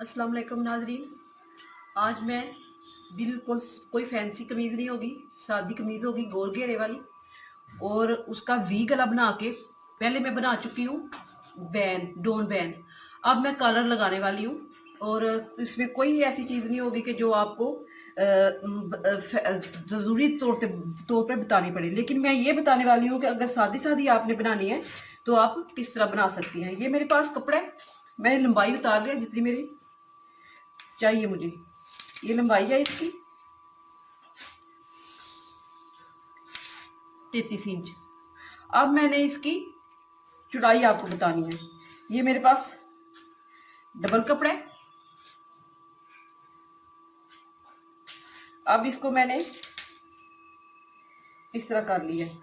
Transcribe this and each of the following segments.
अस्सलाम वालेकुम नाजरीन। आज मैं बिल्कुल कोई फैंसी कमीज़ नहीं होगी, सादी कमीज़ होगी गोल घेरे वाली, और उसका वी गला बना के पहले मैं बना चुकी हूँ बैन, डोन बैन। अब मैं कलर लगाने वाली हूँ, और इसमें कोई ऐसी चीज़ नहीं होगी कि जो आपको ज़रूरी तौर पे बतानी पड़े, लेकिन मैं ये बताने वाली हूँ कि अगर सादी सादी आपने बनानी है तो आप किस तरह बना सकती हैं। ये मेरे पास कपड़ा है, मैंने लंबाई उतार लिया जितनी मेरी चाहिए मुझे। ये लंबाई है इसकी 33 इंच। अब मैंने इसकी चौड़ाई आपको बतानी है। ये मेरे पास डबल कपड़ा है। अब इसको मैंने इस तरह कर लिया है।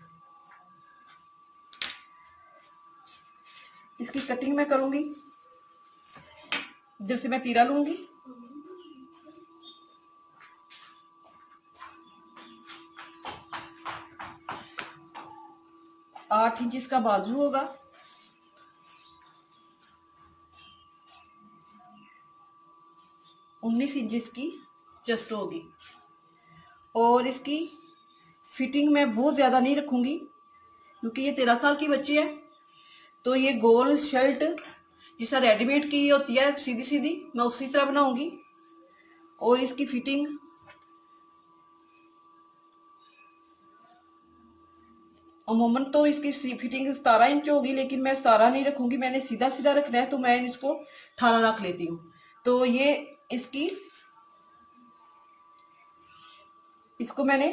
इसकी कटिंग मैं करूंगी, इधर से मैं तीरा लूंगी, आठ इंच इसका बाजू होगा, 19 इंच इसकी चेस्ट होगी। और इसकी फिटिंग मैं बहुत ज़्यादा नहीं रखूंगी क्योंकि ये 13 साल की बच्ची है, तो ये गोल शर्ट जिसा रेडीमेड की होती है सीधी सीधी, मैं उसी तरह बनाऊंगी। और इसकी फिटिंग अमूमन तो इसकी फिटिंग 17 इंच होगी, लेकिन मैं 17 नहीं रखूंगी, मैंने सीधा सीधा रखना है, तो मैं इसको 18 रख लेती हूँ। तो ये इसको मैंने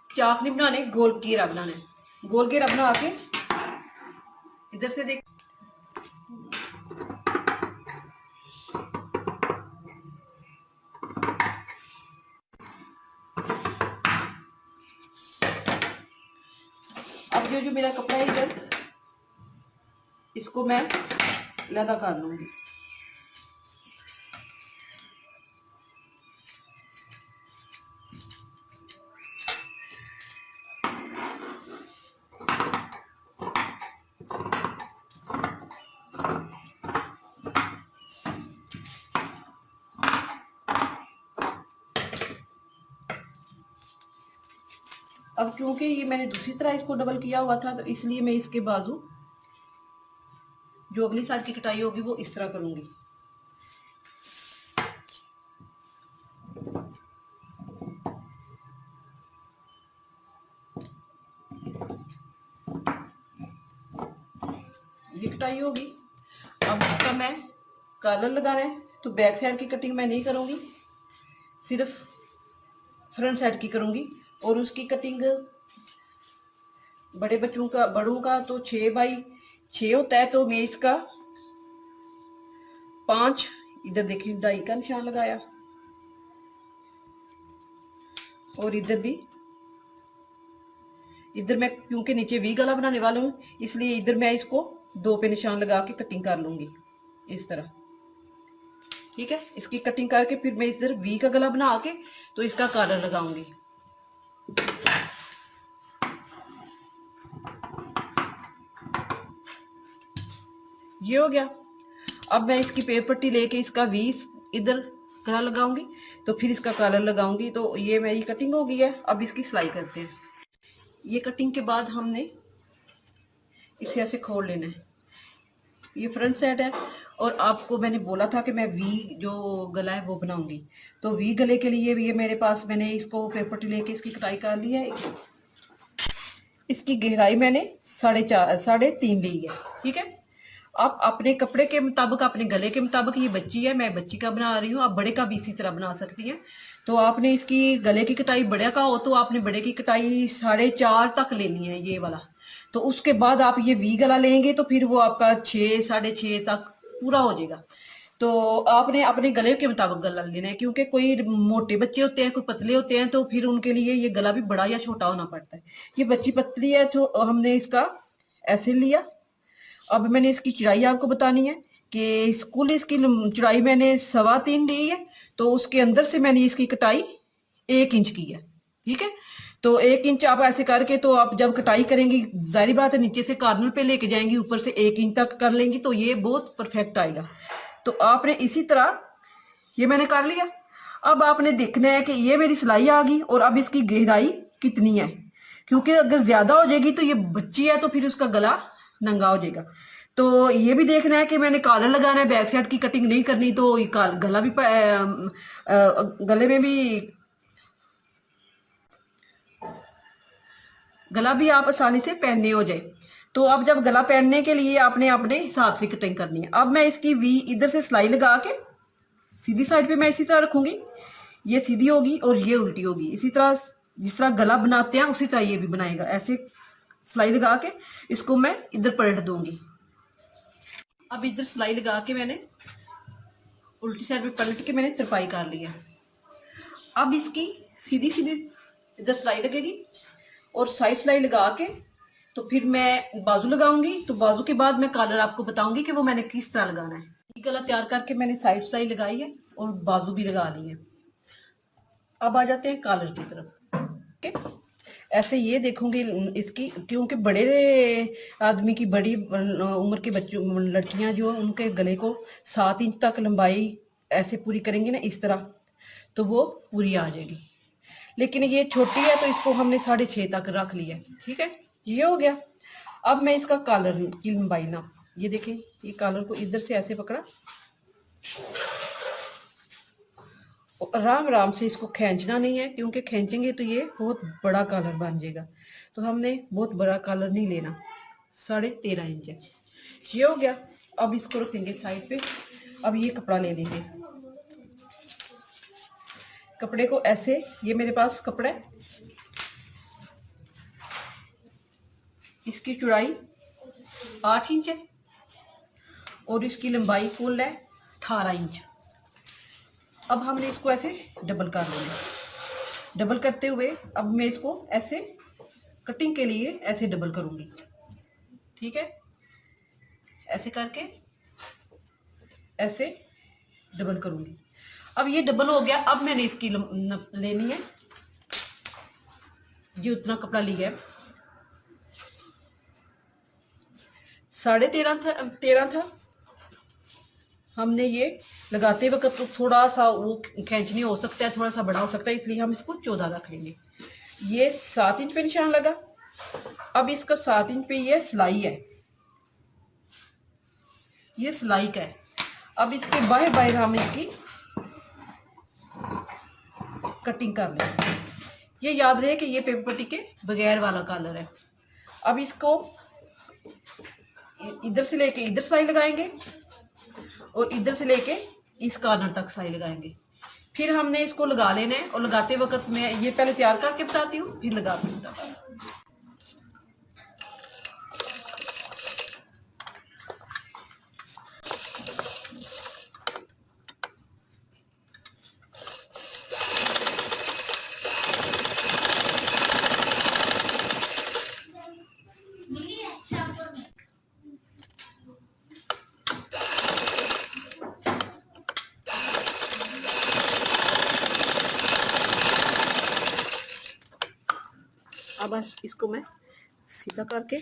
चाक नहीं बनाने, गोल घेरा बनाना है। गोल घेरा बना के इधर से देख, अब जो मेरा कपड़ा है इधर, इसको मैं लदा कर लूंगी। अब क्योंकि ये मैंने दूसरी तरह इसको डबल किया हुआ था, तो इसलिए मैं इसके बाजू जो अगली साइड की कटाई होगी वो इस तरह करूंगी। ये कटाई होगी। अब इसका मैं कॉलर लगाना है, तो बैक साइड की कटिंग मैं नहीं करूंगी, सिर्फ फ्रंट साइड की करूंगी। और उसकी कटिंग बड़ों का तो 6x6 होता है, तो मैं इसका 5, इधर देखिए 2.5 का निशान लगाया, और इधर भी, इधर मैं क्योंकि नीचे वी गला बनाने वाला हूँ, इसलिए इधर मैं इसको 2 पे निशान लगा के कटिंग कर लूंगी इस तरह। ठीक है, इसकी कटिंग करके फिर मैं इधर वी का गला बना के तो इसका कॉलर लगाऊंगी। ये हो गया। अब मैं इसकी पेपर पट्टी लेके इसका वी इधर गला लगाऊंगी, तो फिर इसका कॉलर लगाऊंगी। तो ये मेरी कटिंग हो गई है। अब इसकी सिलाई करते हैं। ये कटिंग के बाद हमने इसे ऐसे खोल लेना है। ये फ्रंट साइड है, और आपको मैंने बोला था कि मैं वी जो गला है वो बनाऊंगी, तो वी गले के लिए ये मेरे पास, मैंने इसको पेपर पट्टी लेके इसकी कटाई कर ली है। इसकी गहराई मैंने 3.5 ली है। ठीक है, आप अपने कपड़े के मुताबिक, अपने गले के मुताबिक, ये बच्ची है, मैं बच्ची का बना रही हूँ, आप बड़े का भी इसी तरह बना सकती हैं। तो आपने इसकी गले की कटाई बड़े का हो तो आपने बड़े की कटाई 4.5 तक लेनी है, ये वाला। तो उसके बाद आप ये वी गला लेंगे तो फिर वो आपका 6, 6.5 तक पूरा हो जाएगा। तो आपने अपने गले के मुताबिक गला लेना है, क्योंकि कोई मोटे बच्चे होते हैं, कोई पतले होते हैं, तो फिर उनके लिए ये गला भी बड़ा या छोटा होना पड़ता है। ये बच्ची पतली है तो हमने इसका ऐसे लिया। अब मैंने इसकी चौड़ाई आपको बतानी है कि कुल इसकी चौड़ाई मैंने 3.25 ली है, तो उसके अंदर से मैंने इसकी कटाई 1 इंच की है। ठीक है, तो 1 इंच आप ऐसे करके, तो आप जब कटाई करेंगी, जाहिर बात है नीचे से कॉर्नर पे लेके जाएंगी, ऊपर से 1 इंच तक कर लेंगी, तो ये बहुत परफेक्ट आएगा। तो आपने इसी तरह ये मैंने कर लिया। अब आपने देखना है कि ये मेरी सिलाई आ गई और अब इसकी गहराई कितनी है, क्योंकि अगर ज्यादा हो जाएगी तो ये बच्ची है तो फिर उसका गला नंगा हो जाएगा। तो ये भी देखना है कि मैंने कॉलर लगाना है, बैक साइड की कटिंग नहीं करनी, तो ये गला भी गले में भी गला भी आप आसानी से पहनने हो जाए। तो अब जब गला पहनने के लिए आपने अपने हिसाब से कटिंग करनी है। अब मैं इसकी वी इधर से सिलाई लगा के सीधी साइड पे मैं इसी तरह रखूंगी, ये सीधी होगी और ये उल्टी होगी। इसी तरह जिस तरह गला बनाते हैं उसी तरह ये भी बनाएगा। ऐसे सिलाई लगा के इसको मैं इधर पलट दूंगी। अब इधर सिलाई लगा के मैंने उल्टी साइड पे पलट के मैंने तरपाई कर लिया। अब इसकी सीधी सीधी इधर सिलाई लगेगी और साइड सिलाई लगा के तो फिर मैं बाजू लगाऊंगी। तो बाजू के बाद मैं कॉलर आपको बताऊंगी कि वो मैंने किस तरह लगाना है। ये गला तैयार करके मैंने साइड सिलाई लगाई है और बाजू भी लगा ली है। अब आ जाते हैं कॉलर की तरफ। ओके, ऐसे ये देखूंगी इसकी, क्योंकि बड़े आदमी की बड़ी उम्र के बच्चों लड़कियां जो उनके गले को 7 इंच तक लंबाई ऐसे पूरी करेंगी ना इस तरह, तो वो पूरी आ जाएगी। लेकिन ये छोटी है तो इसको हमने 6.5 तक रख लिया है। ठीक है, ये हो गया। अब मैं इसका कॉलर की लंबाई ना, ये देखें, ये कॉलर को इधर से ऐसे पकड़ा, आराम आराम से इसको खींचना नहीं है, क्योंकि खींचेंगे तो ये बहुत बड़ा कॉलर बन जाएगा। तो हमने बहुत बड़ा कॉलर नहीं लेना, 13.5 इंच है। ये हो गया। अब इसको रखेंगे साइड पे। अब ये कपड़ा ले लेंगे, कपड़े को ऐसे, ये मेरे पास कपड़ा है, इसकी चौड़ाई 8 इंच है और इसकी लंबाई कुल है 18 इंच। अब हमने इसको ऐसे डबल कर लेना। डबल करते हुए अब मैं इसको ऐसे कटिंग के लिए ऐसे डबल करूंगी। ठीक है, ऐसे करके ऐसे डबल करूंगी। अब ये डबल हो गया। अब मैंने इसकी लेनी है, ये उतना कपड़ा लिया है, 13.5 था। हमने ये लगाते वक्त तो थोड़ा सा वो खींचनी हो सकता है, थोड़ा सा बड़ा हो सकता है, इसलिए हम इसको 14 रख लेंगे। ये 7 इंच पे निशान लगा। अब इसका 7 इंच पे ये सिलाई है, ये सिलाई का है। अब इसके बाहर बाहर हम इसकी कटिंग कर लेंगे। ये याद रहे कि ये पेपर पट्टी के बगैर वाला कॉलर है। अब इसको इधर से लेके इधर सिलाई लगाएंगे और इधर से लेके इस कॉर्नर तक सिलाई लगाएंगे। फिर हमने इसको लगा लेना है और लगाते वक्त मैं ये पहले तैयार करके बताती हूँ, फिर लगा के बताती हूँ। अब इसको मैं सीधा करके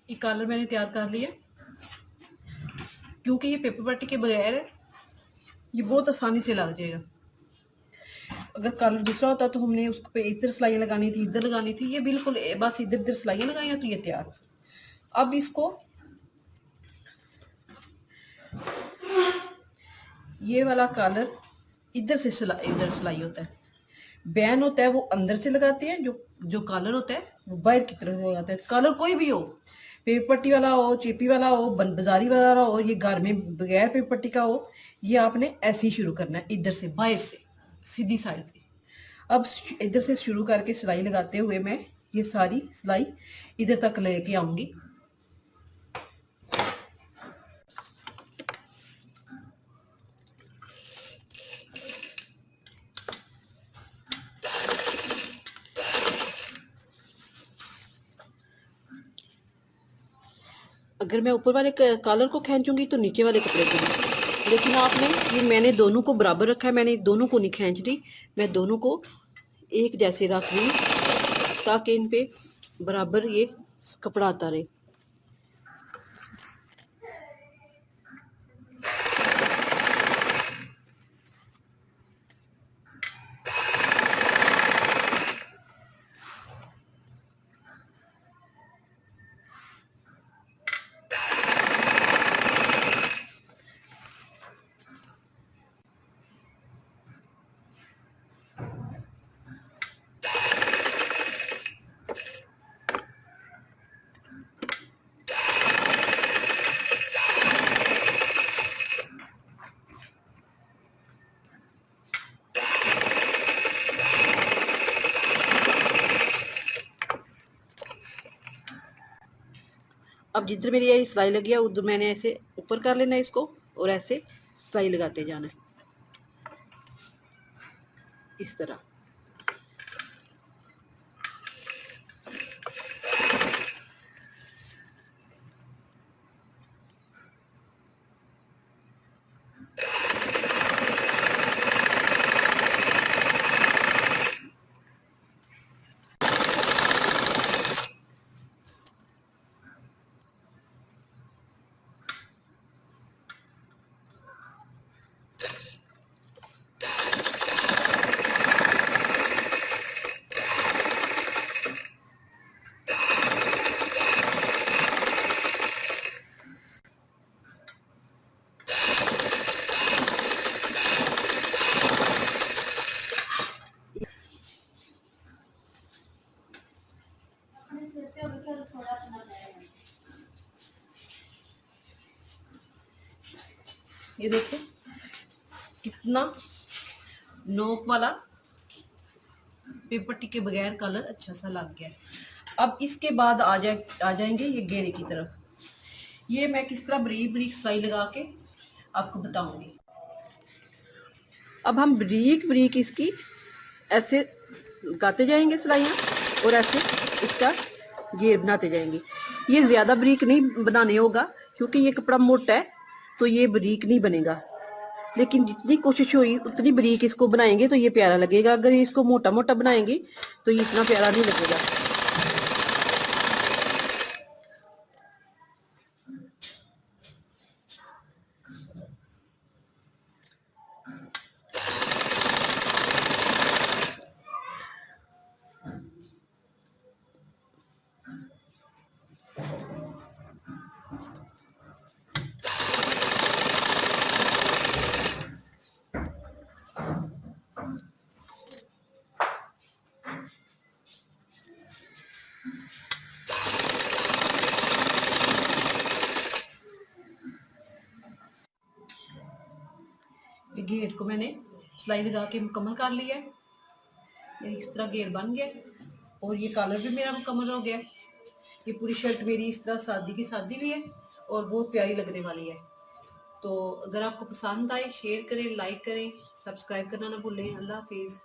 ये कॉलर मैंने तैयार कर लिया। क्योंकि ये पेपर पट्टी के बगैर है, ये बहुत आसानी से लग जाएगा। अगर कॉलर दूसरा होता तो हमने उसको पे इधर सिलाई लगानी थी, इधर लगानी थी। ये बिल्कुल बस इधर इधर सिलाइयाँ लगाई हैं तो ये तैयार। अब इसको ये वाला कॉलर इधर से इधर सिलाई होता है, बैन होता है वो अंदर से लगाते हैं, जो कॉलर होता है वो बाहर की तरफ हो जाता है। कॉलर कोई भी हो, पेपर पट्टी वाला हो, चेपी वाला हो, बाजारी वाला हो, ये घर में बगैर पेपर पट्टी का हो, ये आपने ऐसे ही शुरू करना है, इधर से बाहर से सीधी साइड से। अब इधर से शुरू करके सिलाई लगाते हुए मैं ये सारी सिलाई इधर तक लेके आऊंगी। अगर मैं ऊपर वाले कॉलर को खींचूंगी तो नीचे वाले कपड़े को भी, लेकिन आपने ये मैंने दोनों को बराबर रखा है, मैंने दोनों को नहीं खींच रही, मैं दोनों को एक जैसे रख रही ताकि इन पे बराबर ये कपड़ा आता रहे। अब जिधर मेरी ये सिलाई लगी है उधर मैंने ऐसे ऊपर कर लेना है इसको, और ऐसे सिलाई लगाते जाना है इस तरह। ये देखिए कितना नोक वाला पेपर टिक के बगैर कलर अच्छा सा लग गया। अब इसके बाद आ जाएंगे ये घेरे की तरफ। ये मैं किस तरह बरीक बरीक सिलाई लगा के आपको बताऊंगी। अब हम बरीक बरीक इसकी ऐसे लगाते जाएंगे सिलाइयाँ, और ऐसे इसका घेर बनाते जाएंगे। ये ज़्यादा बरीक नहीं बनाने होगा क्योंकि ये कपड़ा मोटा है, तो ये बरीक नहीं बनेगा। लेकिन जितनी कोशिश हुई उतनी बरीक इसको बनाएंगे तो ये प्यारा लगेगा। अगर इसको मोटा मोटा बनाएंगे तो ये इतना प्यारा नहीं लगेगा। घेर को मैंने सिलाई लगा के मुकम्मल कर लिया है। इस तरह घेर बन गया और ये कलर भी मेरा मुकम्मल हो गया। ये पूरी शर्ट मेरी इस तरह सादी की सादी भी है और बहुत प्यारी लगने वाली है। तो अगर आपको पसंद आए शेयर करें, लाइक करें, सब्सक्राइब करना ना भूलें। अल्लाह हाफिज़।